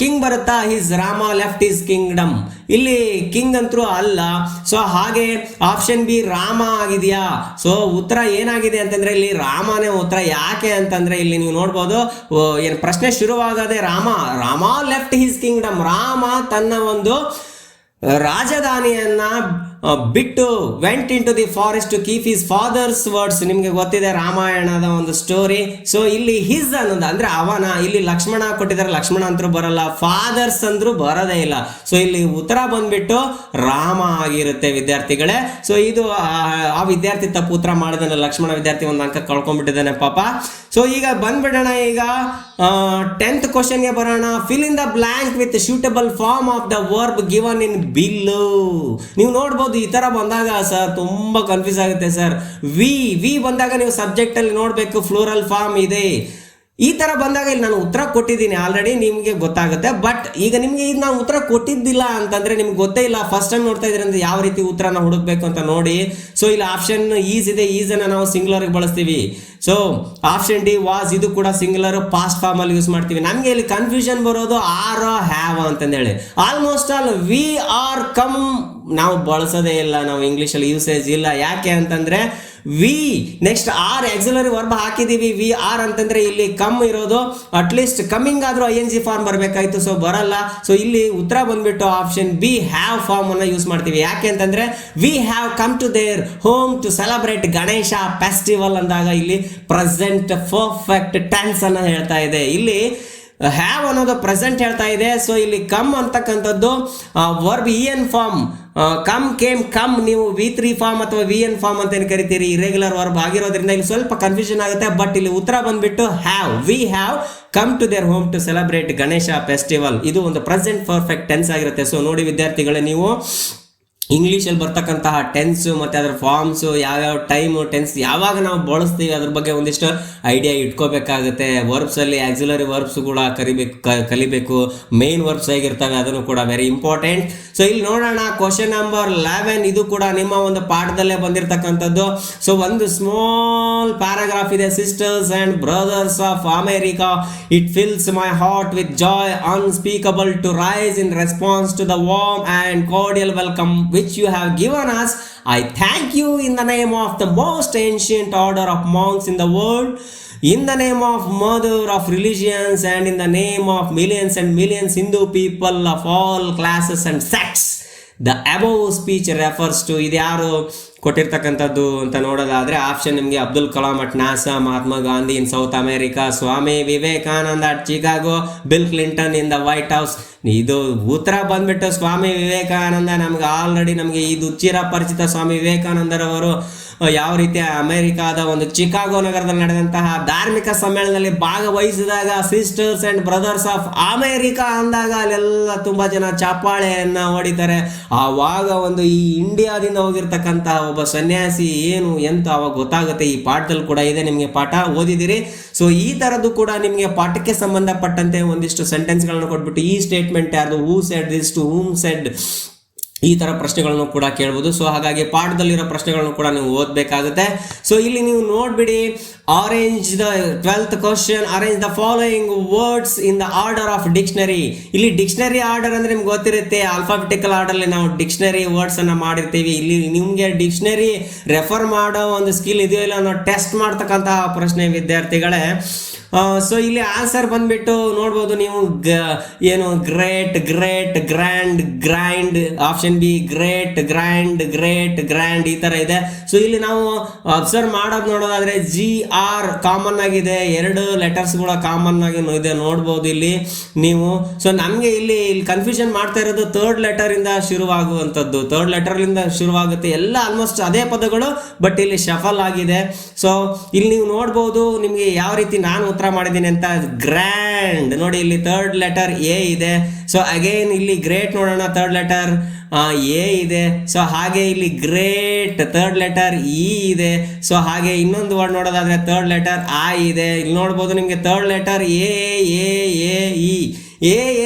ಕಿಂಗ್ ಬರುತ್ತಾ, his Rama left his Kingdom. ಇಲ್ಲಿ ಕಿಂಗ್ ಅಂತರೂ ಅಲ್ಲ. ಸೊ ಹಾಗೆ ಆಪ್ಷನ್ ಬಿ ರಾಮ ಆಗಿದೆಯಾ. ಸೊ ಉತ್ತರ ಏನಾಗಿದೆ ಅಂತಂದ್ರೆ ಇಲ್ಲಿ ರಾಮನೇ ಉತ್ತರ. ಯಾಕೆ ಅಂತಂದ್ರೆ ಇಲ್ಲಿ ನೀವು ನೋಡ್ಬೋದು ಏನು ಪ್ರಶ್ನೆ ಶುರುವಾಗದೆ Rama left his kingdom. Rama ತನ್ನ ಒಂದು ರಾಜಧಾನಿಯನ್ನ ಬಿಟ್ಟು went into the forest to keep his father's words. ನಿಮ್ಗೆ ಗೊತ್ತಿದೆ ರಾಮಾಯಣದ ಒಂದು ಸ್ಟೋರಿ. ಸೊ ಇಲ್ಲಿ ಹಿಸ್ ಅನ್ನೋದು ಅಂದ್ರೆ ಅವನ, ಇಲ್ಲಿ ಲಕ್ಷ್ಮಣ ಕೊಟ್ಟಿದ್ದಾರೆ, ಲಕ್ಷ್ಮಣ ಅಂತರೂ ಬರಲ್ಲ, ಫಾದರ್ಸ್ ಅಂದ್ರೂ ಬರೋದೇ ಇಲ್ಲ. ಸೊ ಇಲ್ಲಿ ಉತ್ತರ ಬಂದ್ಬಿಟ್ಟು ರಾಮ ಆಗಿರುತ್ತೆ ವಿದ್ಯಾರ್ಥಿಗಳೇ. ಸೊ ಇದು ಆ ವಿದ್ಯಾರ್ಥಿ ತಪ್ಪು ಉತ್ತರ ಮಾಡಿದಾನೆ, ಲಕ್ಷ್ಮಣ ವಿದ್ಯಾರ್ಥಿ ಒಂದು ಅಂಕ ಕಳ್ಕೊಂಡ್ಬಿಟ್ಟಿದ್ದಾನೆ ಪಾಪ. ಸೊ ಈಗ ಬಂದ್ಬಿಡೋಣ, ಈಗ 10th ಕ್ವಶನ್ಗೆ ಬರೋಣ. Fill in the blank with suitable form of the verb given in below. ನೀವು ನೋಡ್ಬೋದು ಈ ತರ ಬಂದಾಗ ಸರ್ ತುಂಬಾ ಕನ್ಫ್ಯೂಸ್ ಆಗುತ್ತೆ ಸರ್. ವಿ ಬಂದಾಗ ನೀವು ಸಬ್ಜೆಕ್ಟ್ ಅಲ್ಲಿ ನೋಡ್ಬೇಕು ಫ್ಲೂರಲ್ ಫಾರ್ಮ್ ಇದೆ. ಈ ತರ ಬಂದಾಗ ಇಲ್ಲಿ ನಾನು ಉತ್ತರ ಕೊಟ್ಟಿದ್ದೀನಿ ಆಲ್ರೆಡಿ, ನಿಮಗೆ ಗೊತ್ತಾಗುತ್ತೆ. ಬಟ್ ಈಗ ನಿಮ್ಗೆ ಈಗ ನಾನು ಉತ್ತರ ಕೊಟ್ಟಿದ್ದಿಲ್ಲ ಅಂತಂದ್ರೆ ನಿಮ್ಗೆ ಗೊತ್ತೇ ಇಲ್ಲ, ಫಸ್ಟ್ ಟೈಮ್ ನೋಡ್ತಾ ಇದ್ರಿ ಅಂದ್ರೆ ಯಾವ ರೀತಿ ಉತ್ತರನ ಹುಡುಕ್ಬೇಕು ಅಂತ ನೋಡಿ. ಸೊ ಇಲ್ಲಿ ಆಪ್ಷನ್ ಈಸ್ ಇದೆ, ಈಸನ್ನ ನಾವು ಸಿಂಗ್ಯುಲರ್ ಬಳಸ್ತೀವಿ. ಸೊ ಆಪ್ಷನ್ ಡಿ ವಾಸ್, ಇದು ಕೂಡ ಸಿಂಗ್ಯುಲರ್ ಪಾಸ್ಟ್ ಫಾರ್ಮ್ ಅಲ್ಲಿ ಯೂಸ್ ಮಾಡ್ತೀವಿ. ನಮ್ಗೆ ಇಲ್ಲಿ ಕನ್ಫ್ಯೂಷನ್ ಬರೋದು ಆರ್ ಹ್ಯಾವ್ ಅಂತಂದೇಳಿ. Almost all we are come ನಾವು ಬಳಸೋದೇ ಇಲ್ಲ, ನಾವು ಇಂಗ್ಲಿಷ್ ಅಲ್ಲಿ ಯೂಸೇಜ್ ಇಲ್ಲ. ಯಾಕೆ ಅಂತಂದ್ರೆ we next are auxiliary verb ಹಾಕಿದೀವಿ, ವಿ ಆರ್ ಅಂತಂದ್ರೆ ಇಲ್ಲಿ ಕಮ್ ಇರೋದು, ಅಟ್ಲೀಸ್ಟ್ ಕಮ್ಮಿಂಗ್ ಆದ್ರೂ ING ಫಾರ್ಮ್ ಬರಬೇಕಾಯ್ತು. ಸೊ ಬರಲ್ಲ. ಸೊ ಇಲ್ಲಿ ಉತ್ತರ ಬಂದ್ಬಿಟ್ಟು ಆಪ್ಷನ್ ಬಿ ಹ್ಯಾವ್ ಫಾರ್ಮ್ ಅನ್ನ ಯೂಸ್ ಮಾಡ್ತೀವಿ. ಯಾಕೆ ಅಂತಂದ್ರೆ we have come to their home to celebrate Ganesha festival ಅಂದಾಗ ಇಲ್ಲಿ ಪ್ರೆಸೆಂಟ್ ಪರ್ಫೆಕ್ಟ್ ಟೆನ್ಸ್ ಅನ್ನ ಹೇಳ್ತಾ ಇದೆ. ಇಲ್ಲಿ ಹ್ಯಾವ್ ಅನ್ನೋದು ಪ್ರೆಸೆಂಟ್ ಹೇಳ್ತಾ ಇದೆ. ಸೊ ಇಲ್ಲಿ ಕಮ್ ಅಂತಕ್ಕಂಥದ್ದು verb EN form, come came come ನೀವು V3 ಫಾರ್ಮ್ ಅಥವಾ VN ಫಾರ್ಮ್ ಅಂತ ಏನು ಕರಿತೀರಿ, ಇರೆಗ್ಯುಲರ್ ವರ್ಬ್ ಆಗಿರೋದ್ರಿಂದ ಇಲ್ಲಿ ಸ್ವಲ್ಪ ಕನ್ಫ್ಯೂಷನ್ ಆಗುತ್ತೆ. ಬಟ್ ಇಲ್ಲಿ ಉತ್ತರ ಬಂದ್ಬಿಟ್ಟು have, we have come to their home to celebrate Ganesha festival. ಇದು ಒಂದು ಪ್ರೆಸೆಂಟ್ ಪರ್ಫೆಕ್ಟ್ ಟೆನ್ಸ್ ಆಗಿರುತ್ತೆ. ಸೊ ನೋಡಿ ವಿದ್ಯಾರ್ಥಿಗಳೇ, ನೀವು ಇಂಗ್ಲೀಷಲ್ಲಿ ಬರ್ತಕ್ಕಂತಹ ಟೆನ್ಸ್ ಮತ್ತು ಅದರ ಫಾರ್ಮ್ಸು, ಯಾವ್ಯಾವ ಟೈಮು ಟೆನ್ಸ್ ಯಾವಾಗ ನಾವು ಬಳಸ್ತೀವಿ ಅದ್ರ ಬಗ್ಗೆ ಒಂದಿಷ್ಟು ಐಡಿಯಾ ಇಟ್ಕೋಬೇಕಾಗುತ್ತೆ. ವರ್ಬ್ಸಲ್ಲಿ ಆಕ್ಸಿಲರಿ ವರ್ಬ್ಸ್ ಕೂಡ ಕಲಿಬೇಕು. ಮೇನ್ ವರ್ಬ್ಸ್ ಹೇಗಿರ್ತವೆ ಅದನ್ನು ಕೂಡ ವೆರಿ ಇಂಪಾರ್ಟೆಂಟ್. ಸೊ ಇಲ್ಲಿ ನೋಡೋಣ ಕ್ವಶನ್ ನಂಬರ್ 11. ಇದು ಕೂಡ ನಿಮ್ಮ ಒಂದು ಪಾಠದಲ್ಲೇ ಬಂದಿರತಕ್ಕಂಥದ್ದು. ಸೊ ಒಂದು ಸ್ಮಾಲ್ ಪ್ಯಾರಾಗ್ರಾಫ್ ಇದೆ. Sisters and brothers of America, it fills my heart with joy unspeakable to rise in response to the warm and cordial welcome which you have given us. I thank you in the name of the most ancient order of monks in the world, in the name of mother of religions, and in the name of millions and millions Hindu people of all classes and sects. The above speech refers to, ಇದು ಯಾರು ಕೊಟ್ಟಿರ್ತಕ್ಕಂಥದ್ದು ಅಂತ ನೋಡೋದಾದ್ರೆ option ನಿಮಗೆ Abdul Kalam at NASA, Mahatma Gandhi in South America, Swami Vivekananda at Chicago, Bill Clinton in the White House. ಇದು ಉತ್ತರ ಬಂದ್ಬಿಟ್ಟು ಸ್ವಾಮಿ ವಿವೇಕಾನಂದ. ನಮ್ಗೆ ಆಲ್ರೆಡಿ ನಮಗೆ ಇದು ಚಿರಪರಿಚಿತ. ಸ್ವಾಮಿ ವಿವೇಕಾನಂದರವರು ಯಾವ ರೀತಿ ಅಮೆರಿಕಾದ ಒಂದು ಚಿಕಾಗೋ ನಗರದಲ್ಲಿ ನಡೆದಂತಹ ಧಾರ್ಮಿಕ ಸಮ್ಮೇಳನದಲ್ಲಿ ಭಾಗವಹಿಸಿದಾಗ sisters and brothers of America ಅಂದಾಗ ಅಲ್ಲೆಲ್ಲ ತುಂಬಾ ಜನ ಚಪ್ಪಾಳೆಯನ್ನ ಹೊಡಿತಾರೆ. ಆವಾಗ ಒಂದು ಈ ಇಂಡಿಯಾದಿಂದ ಹೋಗಿರ್ತಕ್ಕಂತಹ ಒಬ್ಬ ಸನ್ಯಾಸಿ ಏನು ಎಂತ ಅವಾಗ ಗೊತ್ತಾಗುತ್ತೆ. ಈ ಪಾಠದಲ್ಲಿ ಕೂಡ ಇದೆ, ನಿಮಗೆ ಪಾಠ ಓದಿದಿರಿ. ಸೊ ಈ ತರದ್ದು ಕೂಡ ನಿಮಗೆ ಪಾಠಕ್ಕೆ ಸಂಬಂಧಪಟ್ಟಂತೆ ಒಂದಿಷ್ಟು ಸೆಂಟೆನ್ಸ್ಗಳನ್ನು ಕೊಟ್ಬಿಟ್ಟು ಈ ಸ್ಟೇಟ್ಮೆಂಟ್ ಯಾರ್ದು, who said this to whom said, ಈ ತರ ಪ್ರಶ್ನೆಗಳನ್ನು ಕೂಡ ಕೇಳಬಹುದು. ಸೊ ಹಾಗಾಗಿ ಪಾಠದಲ್ಲಿರೋ ಪ್ರಶ್ನೆಗಳನ್ನು ಕೂಡ ನೀವು ಓದಬೇಕಾಗುತ್ತೆ. ಸೊ ಇಲ್ಲಿ ನೀವು ನೋಡ್ಬಿಡಿ, arrange the 12th question, arrange the following words in the order of dictionary. ಇಲ್ಲಿ ಡಿಕ್ಷನರಿ ಆರ್ಡರ್ ಅಂದ್ರೆ ನಿಮ್ಗೆ ಗೊತ್ತಿರುತ್ತೆ, ಆಲ್ಫಾಬೆಟಿಕಲ್ ಆರ್ಡರ್ ಅಲ್ಲಿ ನಾವು ಡಿಕ್ಷನರಿ ವರ್ಡ್ಸ್ ಅನ್ನ ಮಾಡಿರ್ತೀವಿ. ಇಲ್ಲಿ ನಿಮ್ಗೆ ಡಿಕ್ಷನರಿ ರೆಫರ್ ಮಾಡೋ ಒಂದು ಸ್ಕಿಲ್ ಇದೆಯೋ ಇಲ್ಲ ಅನ್ನೋ ಟೆಸ್ಟ್ ಮಾಡ್ತಕ್ಕಂತಹ ಪ್ರಶ್ನೆ ವಿದ್ಯಾರ್ಥಿಗಳೇ. ಸೊ ಇಲ್ಲಿ ಆನ್ಸರ್ ಬಂದ್ಬಿಟ್ಟು ನೋಡ್ಬೋದು ನೀವು, ಏನು great, great, grand, grind, option be great, grand, great, grand, ಈ ತರ ಇದೆ. ಸೊ ಇಲ್ಲಿ ನಾವು ಅಬ್ಸರ್ವ್ ಮಾಡೋದು ನೋಡೋದಾದ್ರೆ GR ಕಾಮನ್ ಆಗಿದೆ, 2 ಲೆಟರ್ಸ್ ಕೂಡ ಕಾಮನ್ ಆಗಿ ಇದೆ ನೋಡ್ಬೋದು ಇಲ್ಲಿ ನೀವು. ಸೊ ನಮಗೆ ಇಲ್ಲಿ ಕನ್ಫ್ಯೂಷನ್ ಮಾಡ್ತಾ ಇರೋದು 3rd ಲೆಟರ್ ಇಂದ ಶುರುವಾಗುವಂಥದ್ದು, 3rd ಲೆಟರ್ ಇಂದ ಶುರುವಾಗುತ್ತೆ. ಎಲ್ಲ ಆಲ್ಮೋಸ್ಟ್ ಅದೇ ಪದಗಳು, ಬಟ್ ಇಲ್ಲಿ ಶಫಲ್ ಆಗಿದೆ. ಸೊ ಇಲ್ಲಿ ನೀವು ನೋಡ್ಬೋದು ನಿಮಗೆ ಯಾವ ರೀತಿ ನಾನು ಉತ್ತರ ಮಾಡಿದ್ದೀನಿ ಅಂತ. ಗ್ರ್ಯಾಂಡ್ ನೋಡಿ, ಇಲ್ಲಿ 3rd ಲೆಟರ್ A ಇದೆ. ಸೊ ಅಗೇನ್ ಇಲ್ಲಿ ಗ್ರೇಟ್ ನೋಡೋಣ, 3rd ಲೆಟರ್ A ಇದೆ. ಸೊ ಹಾಗೆ ಇಲ್ಲಿ ಗ್ರೇಟ್ 3rd ಲೆಟರ್ E ಇದೆ. ಸೊ ಹಾಗೆ ಇನ್ನೊಂದು ವರ್ಡ್ ನೋಡೋದಾದ್ರೆ 3rd ಲೆಟರ್ I ಇದೆ. ಇಲ್ಲಿ ನೋಡ್ಬೋದು ನಿಮಗೆ 3rd ಲೆಟರ್ A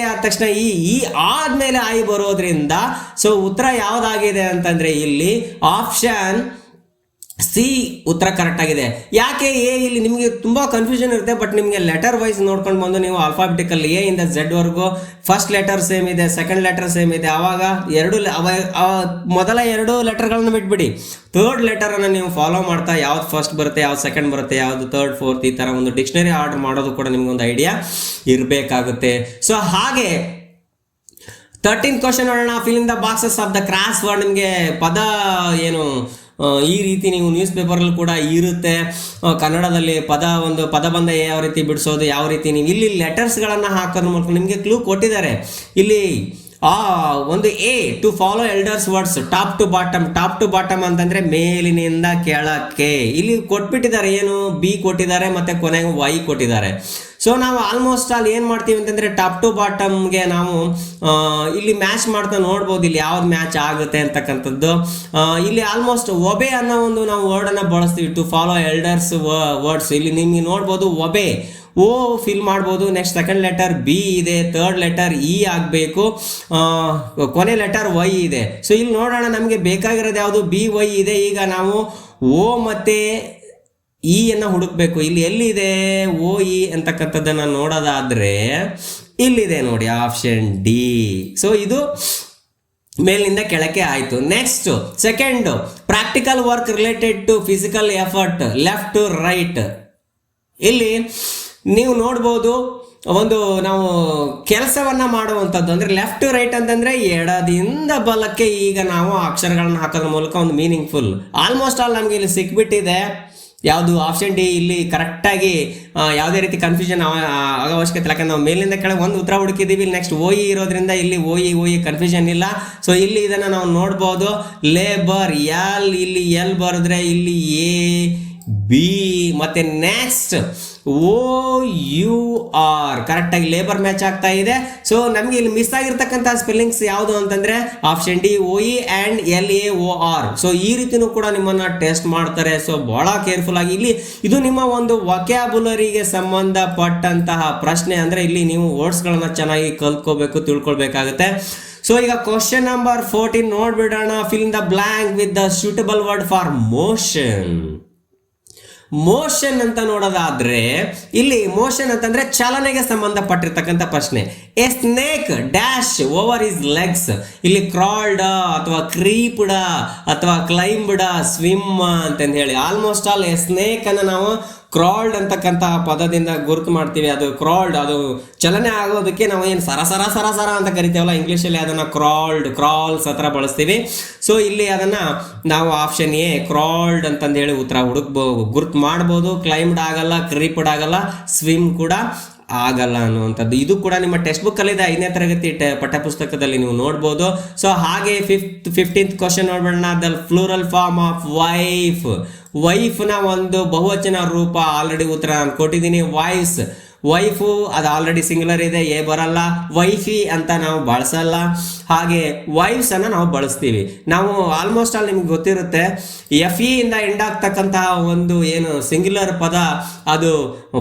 ಆದ ತಕ್ಷಣ ಈ ಆದ್ಮೇಲೆ I ಬರೋದ್ರಿಂದ ಸೊ ಉತ್ತರ ಯಾವ್ದಾಗಿದೆ ಅಂತಂದ್ರೆ ಇಲ್ಲಿ ಆಪ್ಷನ್ ಸಿ ಉತ್ತರ ಕರೆಕ್ಟ್ ಆಗಿದೆ. ಯಾಕೆ ಎ, ಇಲ್ಲಿ ನಿಮಗೆ ತುಂಬಾ ಕನ್ಫ್ಯೂಷನ್ ಇರುತ್ತೆ, ಬಟ್ ನಿಮಗೆ ಲೆಟರ್ ವೈಸ್ ನೋಡ್ಕೊಂಡು ಬಂದು ನೀವು ಆಲ್ಫಾಬೆಟಿಕಲ್ A ಇಂದ Z ವರೆಗೂ ಫಸ್ಟ್ ಲೆಟರ್ ಸೇಮ್ ಇದೆ, ಸೆಕೆಂಡ್ ಲೆಟರ್ ಸೇಮ್ ಇದೆ. ಅವಾಗ ಮೊದಲ 2 ಲೆಟರ್ಗಳನ್ನ ಬಿಟ್ಬಿಡಿ, 3rd ಲೆಟರ್ ಅನ್ನ ನೀವು ಫಾಲೋ ಮಾಡ್ತಾ ಯಾವ್ದು ಫಸ್ಟ್ ಬರುತ್ತೆ, ಯಾವ್ದು ಸೆಕೆಂಡ್ ಬರುತ್ತೆ, ಯಾವ್ದು 3rd 4th, ಈ ತರ ಒಂದು ಡಿಕ್ಷನರಿ ಆರ್ಡರ್ ಮಾಡೋದು ಕೂಡ ನಿಮ್ಗೆ ಒಂದು ಐಡಿಯಾ ಇರಬೇಕಾಗುತ್ತೆ. ಸೊ ಹಾಗೆ 13th ಕ್ವಶನ್ ನೋಡೋಣ. Fill in the boxes of the cross word. ನಿಮಗೆ ಪದ ಏನು ಈ ರೀತಿ ನೀವು ನ್ಯೂಸ್ ಪೇಪರಲ್ಲಿ ಕೂಡ ಇರುತ್ತೆ. ಕನ್ನಡದಲ್ಲಿ ಪದಬಂಧ ಯಾವ ರೀತಿ ಬಿಡಿಸೋದು, ಯಾವ ರೀತಿ ನೀವು ಇಲ್ಲಿ ಲೆಟರ್ಸ್ಗಳನ್ನು ಹಾಕೋದ್ರ ಮೂಲಕ ನಿಮಗೆ ಕ್ಲೂ ಕೊಟ್ಟಿದ್ದಾರೆ. ಇಲ್ಲಿ ಒಂದು A to follow elders words top to bottom ಅಂತಂದ್ರೆ ಮೇಲಿನಿಂದ ಕೆಳಕ್ಕೆ. ಇಲ್ಲಿ ಕೊಟ್ಬಿಟ್ಟಿದ್ದಾರೆ, ಏನು ಬಿ ಕೊಟ್ಟಿದ್ದಾರೆ ಮತ್ತೆ ಕೊನೆಗೆ ವೈ ಕೊಟ್ಟಿದ್ದಾರೆ. ಸೊ ನಾವು ಆಲ್ಮೋಸ್ಟ್ ಆಲ್ ಏನು ಮಾಡ್ತೀವಿ ಅಂತಂದರೆ ಟಾಪ್ ಟು ಬಾಟಮ್ಗೆ ನಾವು ಇಲ್ಲಿ ಮ್ಯಾಚ್ ಮಾಡ್ತಾ ನೋಡ್ಬೋದು ಇಲ್ಲಿ ಯಾವ್ದು ಮ್ಯಾಚ್ ಆಗುತ್ತೆ ಅಂತಕ್ಕಂಥದ್ದು. ಇಲ್ಲಿ ಆಲ್ಮೋಸ್ಟ್ ಒಬೆ ಅನ್ನೋ ಒಂದು ನಾವು ವರ್ಡನ್ನು ಬಳಸ್ತೀವಿ, ಟು ಫಾಲೋ ಎಲ್ಡರ್ಸ್ ವರ್ಡ್ಸ್. ಇಲ್ಲಿ ನಿಮಗೆ ನೋಡ್ಬೋದು ಒಬೆ ಓ ಫಿಲ್ ಮಾಡ್ಬೋದು. ನೆಕ್ಸ್ಟ್ ಸೆಕೆಂಡ್ ಲೆಟರ್ ಬಿ ಇದೆ, ಥರ್ಡ್ ಲೆಟರ್ ಇ ಆಗಬೇಕು, ಕೊನೆ ಲೆಟರ್ ವೈ ಇದೆ. ಸೊ ಇಲ್ಲಿ ನೋಡೋಣ ನಮಗೆ ಬೇಕಾಗಿರೋದು ಯಾವುದು, ಬಿ ವೈ ಇದೆ. ಈಗ ನಾವು ಓ ಮತ್ತು ಇ ಅನ್ನು ಹುಡುಕ್ಬೇಕು. ಇಲ್ಲಿ ಎಲ್ಲಿದೆ ಓ ಇ ಅಂತಕ್ಕಂಥದ್ದನ್ನು ನೋಡೋದಾದ್ರೆ ಇಲ್ಲಿದೆ ನೋಡಿ, ಆಪ್ಷನ್ ಡಿ. ಸೊ ಇದು ಮೇಲಿಂದ ಕೆಳಕ್ಕೆ ಆಯಿತು. Next second, practical work related to physical effort left to right. ಇಲ್ಲಿ ನೀವು ನೋಡ್ಬೋದು ನಾವು ಕೆಲಸವನ್ನ ಮಾಡುವಂಥದ್ದು ಅಂದರೆ ಲೆಫ್ಟ್ ಟು ರೈಟ್ ಅಂತಂದ್ರೆ ಎಡದಿಂದ ಬಲಕ್ಕೆ. ಈಗ ನಾವು ಅಕ್ಷರಗಳನ್ನು ಹಾಕೋದ್ರ ಮೂಲಕ ಒಂದು ಮೀನಿಂಗ್ಫುಲ್ ಆಲ್ಮೋಸ್ಟ್ ಆಲ್ ನಮಗೆ ಇಲ್ಲಿ ಸಿಕ್ಬಿಟ್ಟಿದೆ. ಯಾವುದು ಆಪ್ಷನ್ ಡಿ ಇಲ್ಲಿ ಕರೆಕ್ಟಾಗಿ ಯಾವುದೇ ರೀತಿ ಕನ್ಫ್ಯೂಷನ್ ಆಗ ಅವಶ್ಯಕತೆ ಇಲ್ಲ. ಯಾಕಂದ್ರೆ ನಾವು ಮೇಲಿಂದ ಕೆಳಗೆ ಒಂದು ಉತ್ತರ ಹುಡುಕಿದ್ದೀವಿ. ನೆಕ್ಸ್ಟ್ ಓ ಇ ಇರೋದ್ರಿಂದ ಇಲ್ಲಿ ಓ ಇ ಕನ್ಫ್ಯೂಷನ್ ಇಲ್ಲ. ಸೊ ಇಲ್ಲಿ ಇದನ್ನು ನಾವು ನೋಡ್ಬೋದು, ಲೇಬರ್ ಎಲ್, ಇಲ್ಲಿ ಎಲ್ ಬರೆದ್ರೆ ಇಲ್ಲಿ ಎ ಬಿ ಮತ್ತೆ ನೆಕ್ಸ್ಟ್ ಓ ಯು ಆರ್ ಕರೆಕ್ಟಾಗಿ ಲೇಬರ್ ಮ್ಯಾಚ್ ಆಗ್ತಾ ಇದೆ. ಸೊ ನಮಗೆ ಇಲ್ಲಿ ಮಿಸ್ ಆಗಿರ್ತಕ್ಕಂಥ ಸ್ಪೆಲ್ಲಿಂಗ್ಸ್ ಯಾವುದು ಅಂತಂದ್ರೆ option D O E and L A O R. So ಈ ರೀತಿನೂ ಕೂಡ ನಿಮ್ಮನ್ನ ಟೆಸ್ಟ್ ಮಾಡ್ತಾರೆ. ಸೊ ಬಹಳ ಕೇರ್ಫುಲ್ ಆಗಿ ಇಲ್ಲಿ ಇದು ನಿಮ್ಮ ಒಂದು ವೊಕ್ಯಾಬುಲರಿಗೆ ಸಂಬಂಧಪಟ್ಟಂತಹ ಪ್ರಶ್ನೆ. ಅಂದ್ರೆ ಇಲ್ಲಿ ನೀವು ವರ್ಡ್ಸ್ಗಳನ್ನ ಚೆನ್ನಾಗಿ ಕಲ್ತ್ಕೋಬೇಕು, ತಿಳ್ಕೊಳ್ಬೇಕಾಗುತ್ತೆ. ಸೊ ಈಗ ಕ್ವಶನ್ ನಂಬರ್ 14 ನೋಡ್ಬಿಡೋಣ. Fill in the blank with the suitable word for motion. Motion ಅಂತ ನೋಡೋದಾದ್ರೆ ಇಲ್ಲಿ ಮೋಷನ್ ಅಂತಂದ್ರೆ ಚಲನೆಗೆ ಸಂಬಂಧಪಟ್ಟಿರ್ತಕ್ಕಂಥ ಪ್ರಶ್ನೆ. A snake dash over is legs. ಇಲ್ಲಿ ಕ್ರಾಲ್ಡ್ ಅಥವಾ ಕ್ರೀಪ್ಡ್ ಅಥವಾ ಕ್ಲೈಂಬ್ಡ್ ಸ್ವಿಮ್ ಅಂತಂದು ಹೇಳಿ ಆಲ್ಮೋಸ್ಟ್ ಆಲ್ ಎ ಸ್ನೇಕ್ ಅನ್ನು ನಾವು ಕ್ರಾಲ್ಡ್ ಅಂತಕ್ಕಂತಹ ಪದದಿಂದ ಗುರುತು ಮಾಡ್ತೀವಿ. ಅದು ಕ್ರಾಲ್ಡ್, ಅದು ಚಲನೆ ಆಗೋದಕ್ಕೆ ನಾವು ಏನು ಸರ ಅಂತ ಕರಿತೀವಲ್ಲ ಇಂಗ್ಲೀಷಲ್ಲಿ, ಅದನ್ನು ಕ್ರಾಲ್ಸ್ ಹತ್ರ ಬಳಸ್ತೀವಿ. ಸೊ ಇಲ್ಲಿ ಅದನ್ನು ನಾವು ಆಪ್ಷನ್ ಎ ಕ್ರಾಲ್ಡ್ ಅಂತಂದು ಹೇಳಿ ಉತ್ತರ ಗುರುತು ಮಾಡ್ಬೋದು. ಕ್ಲೈಂಬ್ಡ್ ಆಗಲ್ಲ, ಕ್ರೀಪ್ಡ್ ಆಗಲ್ಲ, ಸ್ವಿಮ್ ಕೂಡ ಆಗಲ್ಲ ಅನ್ನುವಂಥದ್ದು. ಇದು ಕೂಡ ನಿಮ್ಮ ಟೆಕ್ಸ್ಟ್ ಬುಕ್ ಅಲ್ಲಿ ಇದೆ, 5ನೇ ತರಗತಿ ಪಠ್ಯಪುಸ್ತಕದಲ್ಲಿ ನೀವು ನೋಡ್ಬೋದು. ಸೊ ಹಾಗೆ 15th ಕ್ವಶನ್ ನೋಡ್ಬೇಡ. The plural form of wife ನ ಒಂದು ಬಹುವಚನ ರೂಪ ಆಲ್ರೆಡಿ ಉತ್ತರ ನಾನು ಕೊಟ್ಟಿದ್ದೀನಿ. ವೈಫು ಅದು ಆಲ್ರೆಡಿ ಸಿಂಗುಲರ್ ಇದೆ, ಎ ಬರಲ್ಲ. ವೈಫಿ ಅಂತ ನಾವು ಬಳಸಲ್ಲ. ಹಾಗೆ ವೈಫ್ಸ್ ಅನ್ನ ನಾವು ಬಳಸ್ತೀವಿ. ನಾವು ಆಲ್ಮೋಸ್ಟ್ ಆಲ್ ನಿಮ್ಗೆ ಗೊತ್ತಿರುತ್ತೆ, ಎಫ್ ಇ ಇಂದ ಎಂಡ್ ಆಗ್ತಕ್ಕಂತಹ ಒಂದು ಏನು ಸಿಂಗ್ಯುಲರ್ ಪದ ಅದು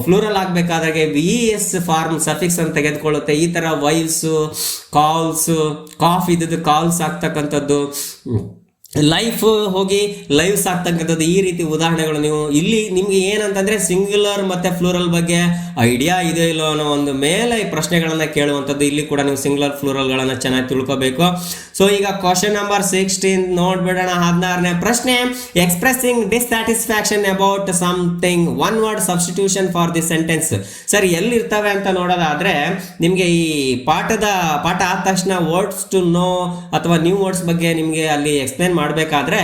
ಫ್ಲೂರಲ್ ಆಗಬೇಕಾದ್ರೆ ವಿ ಎಸ್ ಫಾರ್ಮ್ ಸಫಿಕ್ಸ್ ಅಂತ ತೆಗೆದುಕೊಳ್ಳುತ್ತೆ. ಈ ತರ ವೈಫ್ಸು, ಕಾಲ್ಸ್, ಕಾಫ್ ಇದ್ದದ್ದು ಕಾಲ್ಸ್ ಆಗ್ತಕ್ಕಂಥದ್ದು, ಲೈಫ್ ಹೋಗಿ ಲೈವ್ಸ್ ಆಗ್ತಕ್ಕಂಥದ್ದು. ಈ ರೀತಿ ಉದಾಹರಣೆಗಳು ನೀವು ಇಲ್ಲಿ ನಿಮ್ಗೆ ಏನಂತಂದ್ರೆ ಸಿಂಗ್ಯುಲರ್ ಮತ್ತೆ ಫ್ಲೂರಲ್ ಬಗ್ಗೆ ಐಡಿಯಾ ಇದೆ ಇಲ್ಲೋ ಅನ್ನೋ ಒಂದು ಮೇಲೆ ಪ್ರಶ್ನೆಗಳನ್ನ ಕೇಳುವಂಥದ್ದು. ಇಲ್ಲಿ ಕೂಡ ನೀವು ಸಿಂಗ್ಯುಲರ್ ಫ್ಲೂರಲ್ಗಳನ್ನ ಚೆನ್ನಾಗಿ ತಿಳ್ಕೋಬೇಕು. ಸೊ ಈಗ ಕ್ವಶನ್ ನಂಬರ್ 16 ನೋಡ್ಬಿಡೋಣ. 16ನೇ ಪ್ರಶ್ನೆ, expressing dissatisfaction about something, one word substitution for the sentence. ಸರಿ, ಎಲ್ಲಿರ್ತವೆ ಅಂತ ನೋಡೋದಾದ್ರೆ ನಿಮಗೆ ಈ ಪಾಠ ಆದ ತಕ್ಷಣ ವರ್ಡ್ಸ್ ಟು ನೋ ಅಥವಾ ನ್ಯೂ ವರ್ಡ್ಸ್ ಬಗ್ಗೆ ನಿಮಗೆ ಅಲ್ಲಿ ಎಕ್ಸ್ಪ್ಲೇನ್ ಮಾಡಬೇಕಾದ್ರೆ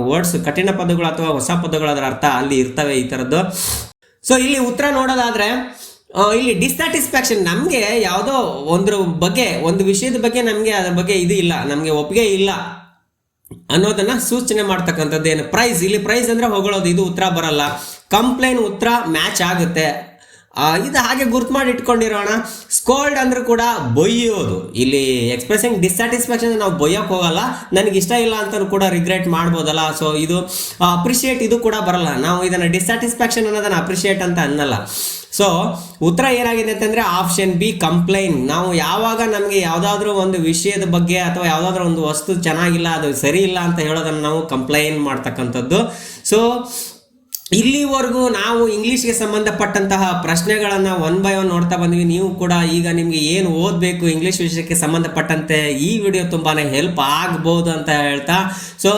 ವರ್ಡ್ಸ್ ಕಠಿಣ ಪದಗಳು ಅಥವಾ ಹೊಸ ಪದಗಳು ಅದರ ಅರ್ಥ ಅಲ್ಲಿ ಇರ್ತವೆ ಈ ಥರದ್ದು. ಸೊ ಇಲ್ಲಿ ಉತ್ತರ ನೋಡೋದಾದ್ರೆ ಇಲ್ಲಿ ಡಿಸ್ಸ್ಯಾಟಿಸ್ಫ್ಯಾಕ್ಷನ್, ನಮಗೆ ಯಾವುದೋ ಒಂದು ವಿಷಯದ ಬಗ್ಗೆ ನಮಗೆ ಅದ್ರ ಬಗ್ಗೆ ಇದು ಇಲ್ಲ, ನಮಗೆ ಒಪ್ಪಿಗೆ ಇಲ್ಲ ಅನ್ನೋದನ್ನ ಸೂಚನೆ ಮಾಡ್ತಕ್ಕಂಥದ್ದು ಏನು ಪ್ರೈಸ್. ಇಲ್ಲಿ ಪ್ರೈಸ್ ಅಂದ್ರೆ ಹೊಗಳೋದು, ಇದು ಉತ್ತರ ಬರಲ್ಲ. ಕಂಪ್ಲೇನ್ ಉತ್ತರ ಮ್ಯಾಚ್ ಆಗುತ್ತೆ. ಇದು ಹಾಗೆ ಗುರ್ತು ಮಾಡಿ ಇಟ್ಕೊಂಡಿರೋಣ. ಸ್ಕೋಲ್ಡ್ ಅಂದ್ರೂ ಕೂಡ ಬೊಯ್ಯೋದು. ಇಲ್ಲಿ ಎಕ್ಸ್ಪ್ರೆಸಿಂಗ್ ಡಿಸ್ಸ್ಯಾಟಿಸ್ಫ್ಯಾಕ್ಷನ್ ನಾವು ಬೊಯ್ಯಕ್ಕೆ ಹೋಗಲ್ಲ, ನನಗೆ ಇಷ್ಟ ಇಲ್ಲ ಅಂತ ಕೂಡ ರಿಗ್ರೆಟ್ ಮಾಡ್ಬೋದಲ್ಲ. ಸೊ ಇದು ಅಪ್ರಿಷಿಯೇಟ್, ಇದು ಕೂಡ ಬರಲ್ಲ. ನಾವು ಇದನ್ನ ಡಿಸ್ಸ್ಯಾಟಿಸ್ಫ್ಯಾಕ್ಷನ್ ಅನ್ನೋದನ್ನ ಅಪ್ರಿಷಿಯೇಟ್ ಅಂತ ಅನ್ನಲ್ಲ. ಸೊ ಉತ್ತರ ಏನಾಗಿದೆ ಅಂತಂದ್ರೆ ಆಪ್ಷನ್ ಬಿ ಕಂಪ್ಲೈನ್. ನಾವು ಯಾವಾಗ ನಮಗೆ ಯಾವುದಾದ್ರೂ ಒಂದು ವಿಷಯದ ಬಗ್ಗೆ ಅಥವಾ ಯಾವುದಾದ್ರೂ ಒಂದು ವಸ್ತು ಚೆನ್ನಾಗಿಲ್ಲ, ಅದು ಸರಿ ಇಲ್ಲ ಅಂತ ಹೇಳೋದನ್ನ ನಾವು ಕಂಪ್ಲೈನ್ ಮಾಡ್ತಕ್ಕಂಥದ್ದು. ಸೊ ಇಲ್ಲಿವರೆಗೂ ನಾವು ಇಂಗ್ಲೀಷ್ಗೆ ಸಂಬಂಧಪಟ್ಟಂತಹ ಪ್ರಶ್ನೆಗಳನ್ನು ಒನ್ ಬೈ ಒನ್ ನೋಡ್ತಾ ಬಂದ್ವಿ. ನೀವು ಕೂಡ ಈಗ ನಿಮಗೆ ಏನು ಓದಬೇಕು ಇಂಗ್ಲೀಷ್ ವಿಷಯಕ್ಕೆ ಸಂಬಂಧಪಟ್ಟಂತೆ ಈ ವಿಡಿಯೋ ತುಂಬಾ ಹೆಲ್ಪ್ ಆಗ್ಬೋದು ಅಂತ ಹೇಳ್ತಾ, ಸೊ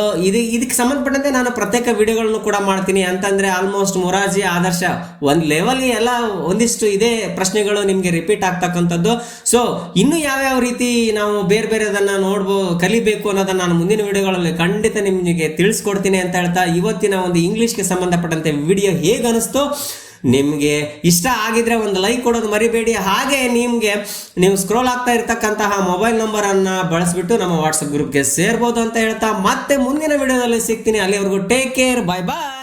ಇದಕ್ಕೆ ಸಂಬಂಧಪಟ್ಟಂತೆ ನಾನು ಪ್ರತ್ಯೇಕ ವಿಡಿಯೋಗಳನ್ನು ಕೂಡ ಮಾಡ್ತೀನಿ. ಅಂತಂದರೆ ಆಲ್ಮೋಸ್ಟ್ ಮೊರಾರ್ಜಿ ಆದರ್ಶ ಒಂದು ಲೆವೆಲ್ಗೆ ಎಲ್ಲ ಒಂದಿಷ್ಟು ಇದೇ ಪ್ರಶ್ನೆಗಳು ನಿಮಗೆ ರಿಪೀಟ್ ಆಗ್ತಕ್ಕಂಥದ್ದು. ಸೊ ಇನ್ನೂ ಯಾವ್ಯಾವ ರೀತಿ ನಾವು ಬೇರೆ ಬೇರೆದನ್ನು ಕಲಿಬೇಕು ಅನ್ನೋದನ್ನು ನಾನು ಮುಂದಿನ ವಿಡಿಯೋಗಳಲ್ಲಿ ಖಂಡಿತ ನಿಮಗೆ ತಿಳಿಸ್ಕೊಡ್ತೀನಿ ಅಂತ ಹೇಳ್ತಾ, ಇವತ್ತಿನ ಒಂದು ಇಂಗ್ಲೀಷ್ಗೆ ಸಂಬಂಧಪಟ್ಟಂತೆ ವಿಡಿಯೋ ಹೇಗೆ ಅನಿಸ್ತು, ನಿಮಗೆ ಇಷ್ಟ ಆಗಿದ್ರೆ ಒಂದು ಲೈಕ್ ಕೊಡೋದು ಮರಿಬೇಡಿ. ಹಾಗೆ ನೀವು ಸ್ಕ್ರೋಲ್ ಆಗ್ತಾ ಇರ್ತಕ್ಕಂತಹ ಮೊಬೈಲ್ ನಂಬರನ್ನು ಬಳಸಿಬಿಟ್ಟು ನಮ್ಮ ವಾಟ್ಸಪ್ ಗ್ರೂಪ್ಗೆ ಸೇರ್ಬೋದು ಅಂತ ಹೇಳ್ತಾ, ಮತ್ತೆ ಮುಂದಿನ ವಿಡಿಯೋದಲ್ಲಿ ಸಿಗ್ತೀನಿ. ಅಲ್ಲಿವರೆಗೂ ಟೇಕ್ ಕೇರ್, ಬಾಯ್ ಬಾಯ್.